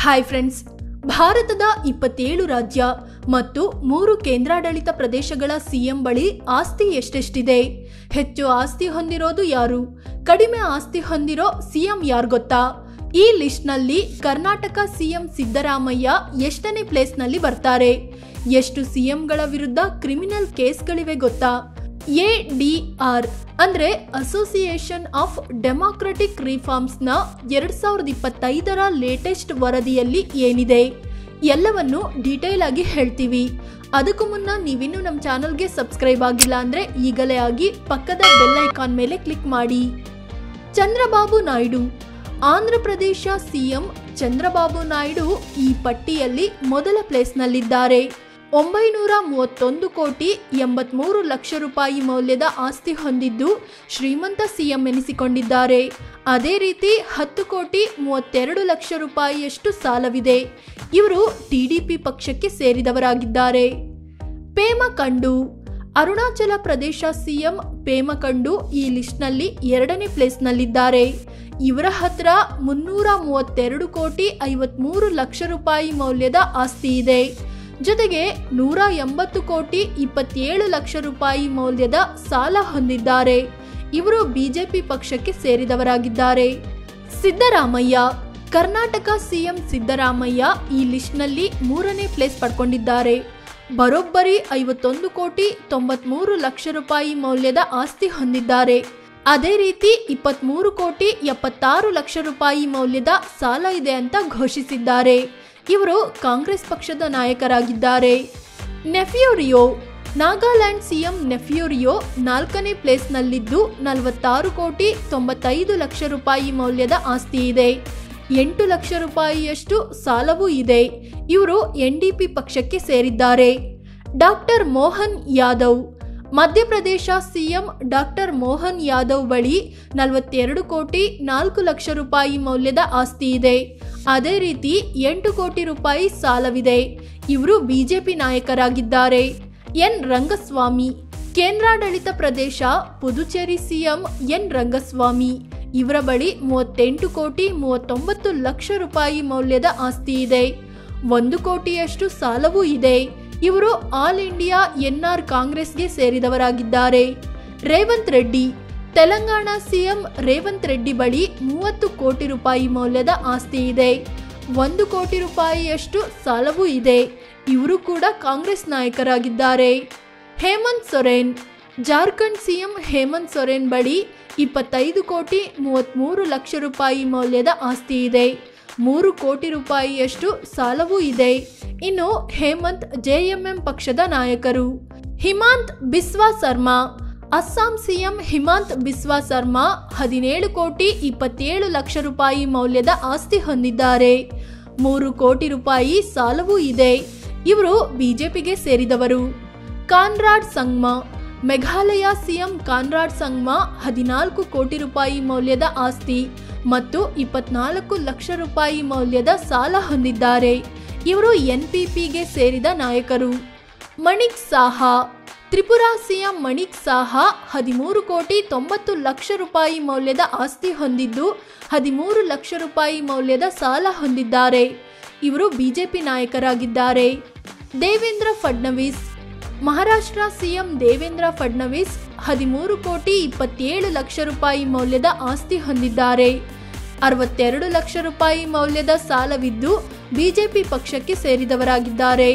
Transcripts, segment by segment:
Hi friends, ಭಾರತದ 27 ರಾಜ್ಯ ಮತ್ತು 3 ಕೇಂದ್ರಾಡಳಿತ ಪ್ರದೇಶಗಳ ಸಿಎಂ ಬಳಿ ಆಸ್ತಿ ಎಷ್ಟೆಷ್ಟಿದೆ? ಹೆಚ್ಚು ಆಸ್ತಿ ಹೊಂದಿರೋದು ಯಾರು? ಕಡಿಮೆ ಆಸ್ತಿ ಹೊಂದಿರೋ ಸಿಎಂ ಯಾರು ಗೊತ್ತಾ? ಈ ಲಿಸ್ಟ್ ನಲ್ಲಿ ಕರ್ನಾಟಕ ಸಿಎಂ ಸಿದ್ದರಾಮಯ್ಯ ಎಷ್ಟನೇ ಪ್ಲೇಸ್ ನಲ್ಲಿ ಬರ್ತಾರೆ? ಎಷ್ಟು ಸಿಎಂಗಳ ವಿರುದ್ಧ ಕ್ರಿಮಿನಲ್ ಕೇಸ್ಗಳಿವೆ ಗೊತ್ತಾ? ADR ಅಂದ್ರೆ ಅಸೋಸಿಯೇಷನ್ ಆಫ್ ಡೆಮಾಕ್ರೆಟಿಕ್ ರಿಫಾರ್ಮ್ಸ್ ನ 2025ರ ಲೇಟೆಸ್ಟ್ ವರದಿಯಲ್ಲಿ ಏನಿದೆ ಎಲ್ಲವನ್ನು ಡೀಟೇಲ್ ಆಗಿ ಹೇಳ್ತೀವಿ. ಅದಕ್ಕೂ ಮುನ್ನ ನೀವಿನ್ನೂ ನಮ್ಮ ಚಾನಲ್ಗೆ ಸಬ್ಸ್ಕ್ರೈಬ್ ಆಗಿಲ್ಲ ಅಂದ್ರೆ ಈಗಲೇ ಆಗಿ ಪಕ್ಕದ ಬೆಲ್ ಐಕಾನ್ ಮೇಲೆ ಕ್ಲಿಕ್ ಮಾಡಿ. ಚಂದ್ರಬಾಬು ನಾಯ್ಡು. ಆಂಧ್ರ ಪ್ರದೇಶ ಸಿಎಂ ಚಂದ್ರಬಾಬು ನಾಯ್ಡು ಈ ಪಟ್ಟಿಯಲ್ಲಿ ಮೊದಲ ಪ್ಲೇಸ್ನಲ್ಲಿದ್ದಾರೆ. 931 ಕೋಟಿ 83 ಲಕ್ಷ ರೂಪಾಯಿ ಮೌಲ್ಯದ ಆಸ್ತಿ ಹೊಂದಿದ್ದು ಶ್ರೀಮಂತ ಸಿಎಂ ಎನಿಸಿಕೊಂಡಿದ್ದಾರೆ. ಅದೇ ರೀತಿ 10 ಕೋಟಿ 32 ಲಕ್ಷ ರೂಪಾಯಿಯಷ್ಟು ಸಾಲವಿದೆ. ಇವರು ಟಿಡಿಪಿ ಪಕ್ಷಕ್ಕೆ ಸೇರಿದವರಾಗಿದ್ದಾರೆ. ಪೇಮಾ ಖಂಡು. ಅರುಣಾಚಲ ಪ್ರದೇಶ ಸಿಎಂ ಪೇಮಾ ಖಂಡು ಈ ಲಿಸ್ಟ್ನಲ್ಲಿ 2ನೇ ಪ್ಲೇಸ್ನಲ್ಲಿದ್ದಾರೆ. ಇವರ ಹತ್ರ 332 ಕೋಟಿ 53 ಲಕ್ಷ ರೂಪಾಯಿ ಮೌಲ್ಯದ ಆಸ್ತಿ ಇದೆ. ಜೊತೆಗೆ 180 ಕೋಟಿ 27 ಲಕ್ಷ ರೂಪಾಯಿ ಮೌಲ್ಯದ ಸಾಲ ಹೊಂದಿದ್ದಾರೆ. ಇವರು ಬಿಜೆಪಿ ಪಕ್ಷಕ್ಕೆ ಸೇರಿದವರಾಗಿದ್ದಾರೆ. ಸಿದ್ದರಾಮಯ್ಯ. ಕರ್ನಾಟಕ ಸಿಎಂ ಸಿದ್ದರಾಮಯ್ಯ ಈ ಲಿಸ್ಟ್ನಲ್ಲಿ 3ನೇ ಪ್ಲೇಸ್ ಪಡ್ಕೊಂಡಿದ್ದಾರೆ. ಬರೋಬ್ಬರಿ 51 ಕೋಟಿ 93 ಲಕ್ಷ ರೂಪಾಯಿ ಮೌಲ್ಯದ ಆಸ್ತಿ ಹೊಂದಿದ್ದಾರೆ. ಅದೇ ರೀತಿ 23 ಕೋಟಿ 76 ಲಕ್ಷ ರೂಪಾಯಿ ಮೌಲ್ಯದ ಸಾಲ ಇದೆ ಅಂತ ಘೋಷಿಸಿದ್ದಾರೆ. ಇವರು ಕಾಂಗ್ರೆಸ್ ಪಕ್ಷದ ನಾಯಕರಾಗಿದ್ದಾರೆ. ನೆಫ್ಯೂರಿಯೋ. ನಾಗಾಲ್ಯಾಂಡ್ ಸಿಎಂ ನೆಫ್ಯೂರಿಯೋ 4ನೇ ಪ್ಲೇಸ್ನಲ್ಲಿದ್ದು 46 ಕೋಟಿ 95 ಲಕ್ಷ ರೂಪಾಯಿ ಮೌಲ್ಯದ ಆಸ್ತಿ ಇದೆ. 8 ಲಕ್ಷ ರೂಪಾಯಿಯಷ್ಟು ಸಾಲವೂ ಇದೆ. ಇವರು NDP ಪಕ್ಷಕ್ಕೆ ಸೇರಿದ್ದಾರೆ. Doctor Mohan Yadav. Madhya Pradesh CM doctor Mohan Yadav ಬಳಿ 42 ಕೋಟಿ 4 ಲಕ್ಷ ರೂಪಾಯಿ ಮೌಲ್ಯದ ಆಸ್ತಿ ಇದೆ. ಅದೇ ರೀತಿ 8 ಕೋಟಿ ರೂಪಾಯಿ ಸಾಲವಿದೆ. ಇವರು ಬಿಜೆಪಿ ನಾಯಕರಾಗಿದ್ದಾರೆ. ಎನ್ ರಂಗಸ್ವಾಮಿ. ಕೇಂದ್ರಾಡಳಿತ ಪ್ರದೇಶ ಪುದುಚೇರಿ ಸಿಎಂ ಎನ್ ರಂಗಸ್ವಾಮಿ. ಇವರ ಬಳಿ 38 ಕೋಟಿ 39 ಲಕ್ಷ ರೂಪಾಯಿ ಮೌಲ್ಯದ ಆಸ್ತಿ ಇದೆ. 1 ಕೋಟಿಯಷ್ಟು ಸಾಲವೂ ಇದೆ. ಇವರು ಆಲ್ ಇಂಡಿಯಾ NR ಕಾಂಗ್ರೆಸ್ಗೆ ಸೇರಿದವರಾಗಿದ್ದಾರೆ. ರೇವಂತ್ ರೆಡ್ಡಿ. ತೆಲಂಗಾಣ ಸಿಎಂ ರೇವಂತ್ ರೆಡ್ಡಿ ಬಳಿ 30 ಕೋಟಿ ರೂಪಾಯಿ ಮೌಲ್ಯದ ಆಸ್ತಿ ಇದೆ. 1 ಕೋಟಿ ರೂಪಾಯಿಯಷ್ಟು ಸಾಲವೂ ಇದೆ. ಇವರು ಕೂಡ ಕಾಂಗ್ರೆಸ್ ನಾಯಕರಾಗಿದ್ದಾರೆ. ಹೇಮಂತ್ ಸೊರೇನ್. ಜಾರ್ಖಂಡ್ ಸಿಎಂ ಹೇಮಂತ್ ಸೊರೇನ್ ಬಳಿ 25 ಕೋಟಿ 33 ಲಕ್ಷ ರೂಪಾಯಿ ಮೌಲ್ಯದ ಆಸ್ತಿ ಇದೆ. 3 ಕೋಟಿ ರೂಪಾಯಿಯಷ್ಟು ಸಾಲವೂ ಇದೆ. ಇನ್ನು ಹೇಮಂತ್ JMM ಪಕ್ಷದ ನಾಯಕರು. ಹಿಮಾಂತ್ ಬಿಸ್ವಾ ಸರ್ಮಾ. ಅಸ್ಸಾಂ ಸಿಎಂ ಹಿಮಾಂತ್ ಬಿಸ್ವಾ ಸರ್ಮಾ 17 ಕೋಟಿ 27 ಲಕ್ಷ ರೂಪಾಯಿ ಮೌಲ್ಯದ ಆಸ್ತಿ ಹೊಂದಿದ್ದಾರೆ. 3 ಕೋಟಿ ರೂಪಾಯಿ ಸಾಲವೂ ಇದೆ. ಇವರು ಬಿಜೆಪಿಗೆ ಸೇರಿದವರು. Conrad Sangma. Meghalaya CM Conrad Sangma 14 ಕೋಟಿ ರೂಪಾಯಿ ಮೌಲ್ಯದ ಆಸ್ತಿ ಮತ್ತು 24 ಲಕ್ಷ ರೂಪಾಯಿ ಮೌಲ್ಯದ ಸಾಲ ಹೊಂದಿದ್ದಾರೆ. ಇವರು NPPಗೆ ಸೇರಿದ ನಾಯಕರು. ಮಣಿಕ್ ಸಾಹಾ. ತ್ರಿಪುರಾ ಸಿಎಂ ಮಣಿಕ್ ಸಾಹಾ 13 ಕೋಟಿ 90 ಲಕ್ಷ ರೂಪಾಯಿ ಮೌಲ್ಯದ ಆಸ್ತಿ ಹೊಂದಿದ್ದು 13 ಲಕ್ಷ ರೂಪಾಯಿ ಮೌಲ್ಯದ ಸಾಲ ಹೊಂದಿದ್ದಾರೆ. ಇವರು ಬಿಜೆಪಿ ನಾಯಕರಾಗಿದ್ದಾರೆ. ದೇವೇಂದ್ರ ಫಡ್ನವೀಸ್. ಮಹಾರಾಷ್ಟ್ರ ಸಿಎಂ ದೇವೇಂದ್ರ ಫಡ್ನವೀಸ್ 13 ಕೋಟಿ 27 ಲಕ್ಷ ರೂಪಾಯಿ ಮೌಲ್ಯದ ಆಸ್ತಿ ಹೊಂದಿದ್ದಾರೆ. 62 ಲಕ್ಷ ರೂಪಾಯಿ ಮೌಲ್ಯದ ಸಾಲವಿದ್ದು ಬಿಜೆಪಿ ಪಕ್ಷಕ್ಕೆ ಸೇರಿದವರಾಗಿದ್ದಾರೆ.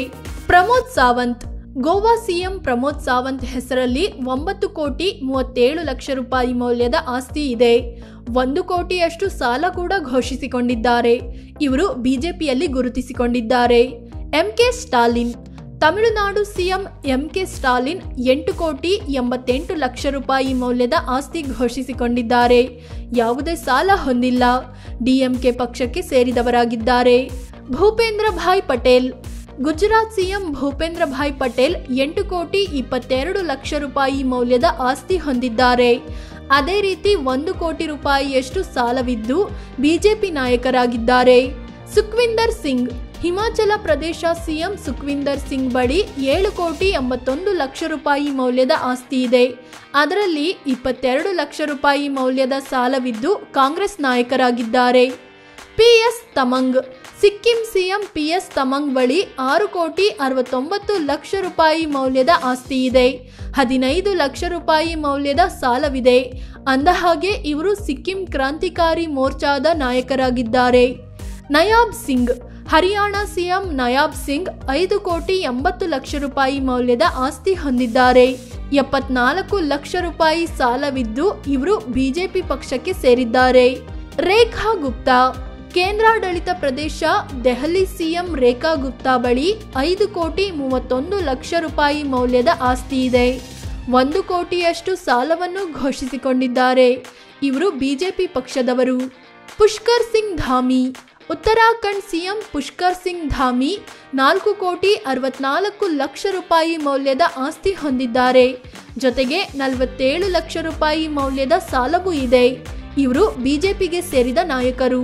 ಪ್ರಮೋದ್ ಸಾವಂತ್. ಗೋವಾ ಸಿಎಂ ಪ್ರಮೋದ್ ಸಾವಂತ್ ಹೆಸರಲ್ಲಿ 9 ಕೋಟಿ 37 ಲಕ್ಷ ರೂಪಾಯಿ ಮೌಲ್ಯದ ಆಸ್ತಿ ಇದೆ. 1 ಕೋಟಿಯಷ್ಟು ಸಾಲ ಕೂಡ ಘೋಷಿಸಿಕೊಂಡಿದ್ದಾರೆ. ಇವರು ಬಿಜೆಪಿಯಲ್ಲಿ ಗುರುತಿಸಿಕೊಂಡಿದ್ದಾರೆ. MK Stalin. Tamil Nadu CM MK Stalin 8 ಕೋಟಿ 88 ಲಕ್ಷ ರೂಪಾಯಿ ಮೌಲ್ಯದ ಆಸ್ತಿ ಘೋಷಿಸಿಕೊಂಡಿದ್ದಾರೆ. ಯಾವುದೇ ಸಾಲ ಹೊಂದಿಲ್ಲ. DMK ಪಕ್ಷಕ್ಕೆ ಸೇರಿದವರಾಗಿದ್ದಾರೆ. ಭೂಪೇಂದ್ರ ಭಾಯ್ ಪಟೇಲ್. ಗುಜರಾತ್ ಸಿಎಂ ಭೂಪೇಂದ್ರ ಭಾಯ್ ಪಟೇಲ್ 8 ಕೋಟಿ 22 ಲಕ್ಷ ರೂಪಾಯಿ ಮೌಲ್ಯದ ಆಸ್ತಿ ಹೊಂದಿದ್ದಾರೆ. ಅದೇ ರೀತಿ 1 ಕೋಟಿ ರೂಪಾಯಿಯಷ್ಟು ಸಾಲವಿದ್ದು ಬಿಜೆಪಿ ನಾಯಕರಾಗಿದ್ದಾರೆ. ಸುಖ್ವಿಂದರ್ ಸಿಂಗ್. ಹಿಮಾಚಲ ಪ್ರದೇಶ ಸಿಎಂ ಸುಖ್ವಿಂದರ್ ಸಿಂಗ್ ಬಳಿ 7 ಕೋಟಿ 81 ಲಕ್ಷ ರೂಪಾಯಿ ಮೌಲ್ಯದ ಆಸ್ತಿ ಇದೆ. ಅದರಲ್ಲಿ 22 ಲಕ್ಷ ರೂಪಾಯಿ ಮೌಲ್ಯದ ಸಾಲವಿದ್ದು ಕಾಂಗ್ರೆಸ್ ನಾಯಕರಾಗಿದ್ದಾರೆ. PS Tamang. Sikkim CM PS Tamang ಬಳಿ 6,69,00,000 ರೂಪಾಯಿ ಮೌಲ್ಯದ ಆಸ್ತಿ ಇದೆ. 15 ಲಕ್ಷ ರೂಪಾಯಿ ಮೌಲ್ಯದ ಸಾಲವಿದೆ. ಅಂದಹಾಗೆ ಇವರು ಸಿಕ್ಕಿಂ ಕ್ರಾಂತಿಕಾರಿ ಮೋರ್ಚಾದ ನಾಯಕರಾಗಿದ್ದಾರೆ. ನಯಾಬ್ ಸಿಂಗ್ ಹರಿಯಾಣ ಸಿಎಂ ನಯಾಬ್ ಸಿಂಗ್ 5,80,00,000 ರೂಪಾಯಿ ಮೌಲ್ಯದ ಆಸ್ತಿ ಹೊಂದಿದ್ದಾರೆ. 74 ಲಕ್ಷ ರೂಪಾಯಿ ಸಾಲವಿದ್ದು ಇವರು ಬಿಜೆಪಿ ಪಕ್ಷಕ್ಕೆ ಸೇರಿದ್ದಾರೆ. ರೇಖಾ ಗುಪ್ತಾ ಕೇಂದ್ರಾಡಳಿತ ಪ್ರದೇಶ ದೆಹಲಿ ಸಿಎಂ ರೇಖಾ ಗುಪ್ತಾ ಬಳಿ 5,31,00,000 ರೂಪಾಯಿ ಮೌಲ್ಯದ ಆಸ್ತಿ ಇದೆ. 1 ಕೋಟಿಯಷ್ಟು ಸಾಲವನ್ನು ಘೋಷಿಸಿಕೊಂಡಿದ್ದಾರೆ. ಇವರು ಬಿಜೆಪಿ ಪಕ್ಷದವರು. ಪುಷ್ಕರ್ ಸಿಂಗ್ ಧಾಮಿ ಉತ್ತರಾಖಂಡ್ ಸಿಎಂ ಪುಷ್ಕರ್ ಸಿಂಗ್ ಧಾಮಿ 4,64,00,000 ರೂಪಾಯಿ ಮೌಲ್ಯದ ಆಸ್ತಿ ಹೊಂದಿದ್ದಾರೆ. ಜೊತೆಗೆ 47 ಲಕ್ಷ ರೂಪಾಯಿ ಮೌಲ್ಯದ ಸಾಲವೂ ಇದೆ. ಇವರು ಬಿಜೆಪಿಗೆ ಸೇರಿದ ನಾಯಕರು.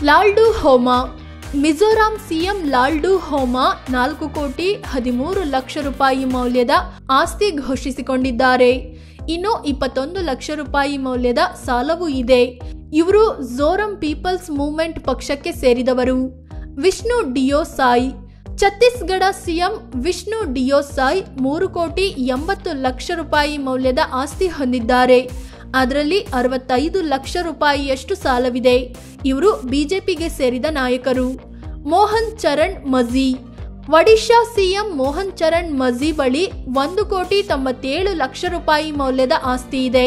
ಲಾಲ್ಡು ಹೋಮಾ ಮಿಜೋರಾಂ ಸಿಎಂ ಲಾಲ್ಡು ಹೋಮಾ 4,13,00,000 ರೂಪಾಯಿ ಮೌಲ್ಯದ ಆಸ್ತಿ ಘೋಷಿಸಿಕೊಂಡಿದ್ದಾರೆ. ಇನ್ನು 21 ಲಕ್ಷ ರೂಪಾಯಿ ಮೌಲ್ಯದ ಸಾಲವೂ ಇದೆ. ಇವರು ಝೋರಂ ಪೀಪಲ್ಸ್ ಮೂವ್ಮೆಂಟ್ ಪಕ್ಷಕ್ಕೆ ಸೇರಿದವರು. ವಿಷ್ಣು ಡಿಯೋ ಸಾಯ್ ಛತ್ತೀಸ್ಗಢ ಸಿಎಂ ವಿಷ್ಣು ಡಿಯೋ ಸಾಯ್ 3,80,00,000 ರೂಪಾಯಿ ಮೌಲ್ಯದ ಆಸ್ತಿ ಹೊಂದಿದ್ದಾರೆ. ಅದರಲ್ಲಿ 65 ಲಕ್ಷ ರೂಪಾಯಿಯಷ್ಟು ಸಾಲವಿದೆ. ಇವರು ಬಿಜೆಪಿಗೆ ಸೇರಿದ ನಾಯಕರು. ಮೋಹನ್ ಚರಣ್ ಮಝಿ ಒಡಿಶಾ ಸಿಎಂ ಮೋಹನ್ ಚರಣ್ ಮಝಿ ಬಳಿ 1,97,00,000 ರೂಪಾಯಿ ಮೌಲ್ಯದ ಆಸ್ತಿ ಇದೆ.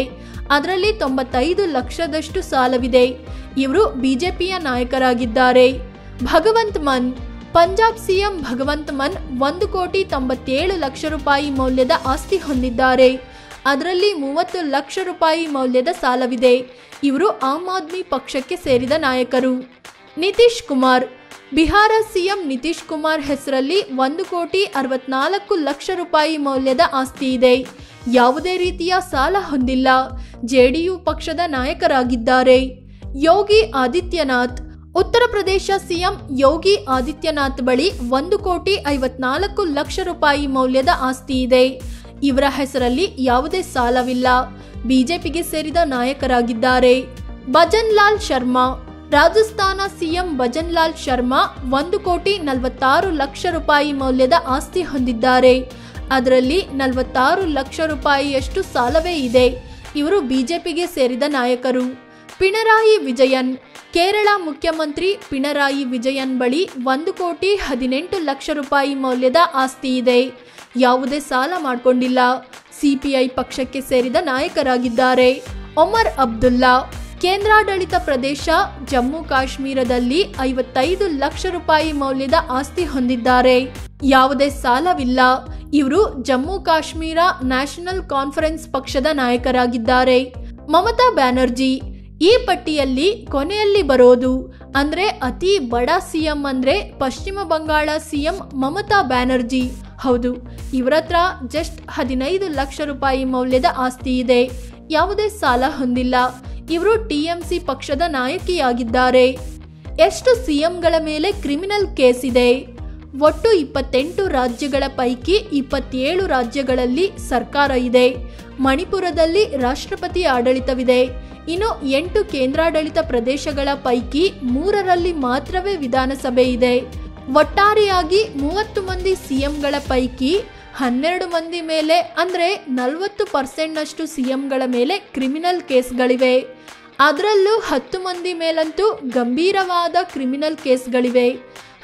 ಅದರಲ್ಲಿ 95 ಲಕ್ಷದಷ್ಟು ಸಾಲವಿದೆ. ಇವರು ಬಿಜೆಪಿಯ ನಾಯಕರಾಗಿದ್ದಾರೆ. ಭಗವಂತ್ ಮನ್ ಪಂಜಾಬ್ ಸಿಎಂ ಭಗವಂತ್ ಮನ್ 1,97,00,000 ರೂಪಾಯಿ ಮೌಲ್ಯದ ಆಸ್ತಿ ಹೊಂದಿದ್ದಾರೆ. ಅದರಲ್ಲಿ 30 ಲಕ್ಷ ರೂಪಾಯಿ ಮೌಲ್ಯದ ಸಾಲವಿದೆ. ಇವರು ಆಮ್ ಆದ್ಮಿ ಪಕ್ಷಕ್ಕೆ ಸೇರಿದ ನಾಯಕರು. ನಿತೀಶ್ ಕುಮಾರ್ ಬಿಹಾರ ಸಿಎಂ ನಿತೀಶ್ ಕುಮಾರ್ ಹೆಸರಲ್ಲಿ 1,64,00,000 ರೂಪಾಯಿ ಮೌಲ್ಯದ ಆಸ್ತಿ ಇದೆ. ಯಾವುದೇ ರೀತಿಯ ಸಾಲ ಹೊಂದಿಲ್ಲ. ಜೆಡಿಯು ಪಕ್ಷದ ನಾಯಕರಾಗಿದ್ದಾರೆ. ಯೋಗಿ ಆದಿತ್ಯನಾಥ್ ಉತ್ತರ ಪ್ರದೇಶ ಸಿಎಂ ಯೋಗಿ ಆದಿತ್ಯನಾಥ್ ಬಳಿ 1,54,00,000 ರೂಪಾಯಿ ಮೌಲ್ಯದ ಆಸ್ತಿ ಇದೆ. ಇವರ ಹೆಸರಲ್ಲಿ ಯಾವುದೇ ಸಾಲವಿಲ್ಲ. ಬಿಜೆಪಿಗೆ ಸೇರಿದ ನಾಯಕರಾಗಿದ್ದಾರೆ. ಭಜನ್ ಲಾಲ್ ಶರ್ಮಾ ರಾಜಸ್ಥಾನ ಸಿಎಂ ಭಜನ್ ಲಾಲ್ ಶರ್ಮಾ 1,46,00,000 ರೂಪಾಯಿ ಮೌಲ್ಯದ ಆಸ್ತಿ ಹೊಂದಿದ್ದಾರೆ. ಅದರಲ್ಲಿ 46 ಲಕ್ಷ ರೂಪಾಯಿಯಷ್ಟು ಸಾಲವೇ ಇದೆ. ಇವರು ಬಿಜೆಪಿಗೆ ಸೇರಿದ ನಾಯಕರು. ಪಿಣರಾಯಿ ವಿಜಯನ್ ಕೇರಳ ಮುಖ್ಯಮಂತ್ರಿ ಪಿಣರಾಯಿ ವಿಜಯನ್ ಬಳಿ 1,18,00,000 ರೂಪಾಯಿ ಮೌಲ್ಯದ ಆಸ್ತಿ ಇದೆ. ಯಾವುದೇ ಸಾಲ ಮಾಡಿಕೊಂಡಿಲ್ಲ. ಸಿಪಿಐ ಪಕ್ಷಕ್ಕೆ ಸೇರಿದ ನಾಯಕರಾಗಿದ್ದಾರೆ. ಒಮರ್ ಅಬ್ದುಲ್ಲಾ ಕೇಂದ್ರಾಡಳಿತ ಪ್ರದೇಶ ಜಮ್ಮು ಕಾಶ್ಮೀರದಲ್ಲಿ 55 ಲಕ್ಷ ರೂಪಾಯಿ ಮೌಲ್ಯದ ಆಸ್ತಿ ಹೊಂದಿದ್ದಾರೆ. ಯಾವುದೇ ಸಾಲವಿಲ್ಲ. ಇವರು ಜಮ್ಮು ಕಾಶ್ಮೀರ ನ್ಯಾಷನಲ್ ಕಾನ್ಫರೆನ್ಸ್ ಪಕ್ಷದ ನಾಯಕರಾಗಿದ್ದಾರೆ. ಮಮತಾ ಬ್ಯಾನರ್ಜಿ ಈ ಪಟ್ಟಿಯಲ್ಲಿ ಕೊನೆಯಲ್ಲಿ ಬರೋದು. ಅಂದ್ರೆ ಅತಿ ಬಡ ಸಿಎಂ ಅಂದ್ರೆ ಪಶ್ಚಿಮ ಬಂಗಾಳ ಸಿಎಂ ಮಮತಾ ಬ್ಯಾನರ್ಜಿ. ಹೌದು, ಇವರ ಹತ್ರ ಜಸ್ಟ್ 15 ಲಕ್ಷ ರೂಪಾಯಿ ಮೌಲ್ಯದ ಆಸ್ತಿ ಇದೆ. ಯಾವುದೇ ಸಾಲ ಹೊಂದಿಲ್ಲ. ಇವರು TMC ಪಕ್ಷದ ನಾಯಕಿಯಾಗಿದ್ದಾರೆ. ಎಷ್ಟು ಸಿಎಂಗಳ ಮೇಲೆ ಕ್ರಿಮಿನಲ್ ಕೇಸ್ ಇದೆ? ಒಟ್ಟು 28 ರಾಜ್ಯಗಳ ಪೈಕಿ 27 ರಾಜ್ಯಗಳಲ್ಲಿ ಸರ್ಕಾರ ಇದೆ. ಮಣಿಪುರದಲ್ಲಿ ರಾಷ್ಟ್ರಪತಿ ಆಡಳಿತವಿದೆ. ಇನ್ನು 8 ಕೇಂದ್ರಾಡಳಿತ ಪ್ರದೇಶಗಳ ಪೈಕಿ 3ರಲ್ಲಿ ಮಾತ್ರವೇ ವಿಧಾನಸಭೆ ಇದೆ. ಒಟ್ಟಾರೆಯಾಗಿ 30 ಮಂದಿ ಸಿಎಂಗಳ ಪೈಕಿ 12 ಮಂದಿ ಮೇಲೆ ಅಂದ್ರೆ 40% ಸಿಎಂಗಳ ಮೇಲೆ ಕ್ರಿಮಿನಲ್ ಕೇಸ್ಗಳಿವೆ. ಅದರಲ್ಲೂ 10 ಮಂದಿ ಮೇಲಂತೂ ಗಂಭೀರವಾದ ಕ್ರಿಮಿನಲ್ ಕೇಸ್ಗಳಿವೆ.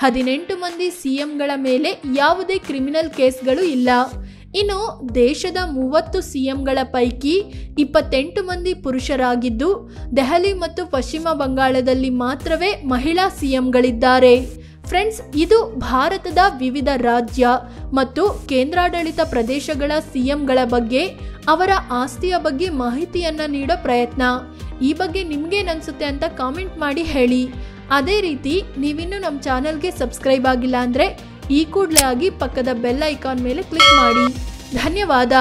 18 ಮಂದಿ ಸಿಎಂಗಳ ಮೇಲೆ ಯಾವುದೇ ಕ್ರಿಮಿನಲ್ ಕೇಸ್ಗಳು ಇಲ್ಲ. ಇನ್ನು ದೇಶದ 30 ಸಿಎಂಗಳ ಪೈಕಿ 28 ಮಂದಿ ಪುರುಷರಾಗಿದ್ದು ದೆಹಲಿ ಮತ್ತು ಪಶ್ಚಿಮ ಬಂಗಾಳದಲ್ಲಿ ಮಾತ್ರವೇ ಮಹಿಳಾ ಸಿಎಂಗಳಿದ್ದಾರೆ. ಫ್ರೆಂಡ್ಸ್, ಇದು ಭಾರತದ ವಿವಿಧ ರಾಜ್ಯ ಮತ್ತು ಕೇಂದ್ರಾಡಳಿತ ಪ್ರದೇಶಗಳ ಸಿಎಂಗಳ ಬಗ್ಗೆ ಅವರ ಆಸ್ತಿಯ ಬಗ್ಗೆ ಮಾಹಿತಿಯನ್ನು ನೀಡೋ ಪ್ರಯತ್ನ. ಈ ಬಗ್ಗೆ ನಿಮ್ಗೇನನ್ಸುತ್ತೆ ಅಂತ ಕಾಮೆಂಟ್ ಮಾಡಿ ಹೇಳಿ. ಅದೇ ರೀತಿ ನೀವಿನ್ನೂ ನಮ್ಮ ಚಾನಲ್ಗೆ ಸಬ್ಸ್ಕ್ರೈಬ್ ಆಗಿಲ್ಲ ಅಂದರೆ ಈ ಕೂಡಲೇ ಆಗಿ ಪಕ್ಕದ ಬೆಲ್ ಐಕಾನ್ ಮೇಲೆ ಕ್ಲಿಕ್ ಮಾಡಿ. ಧನ್ಯವಾದ.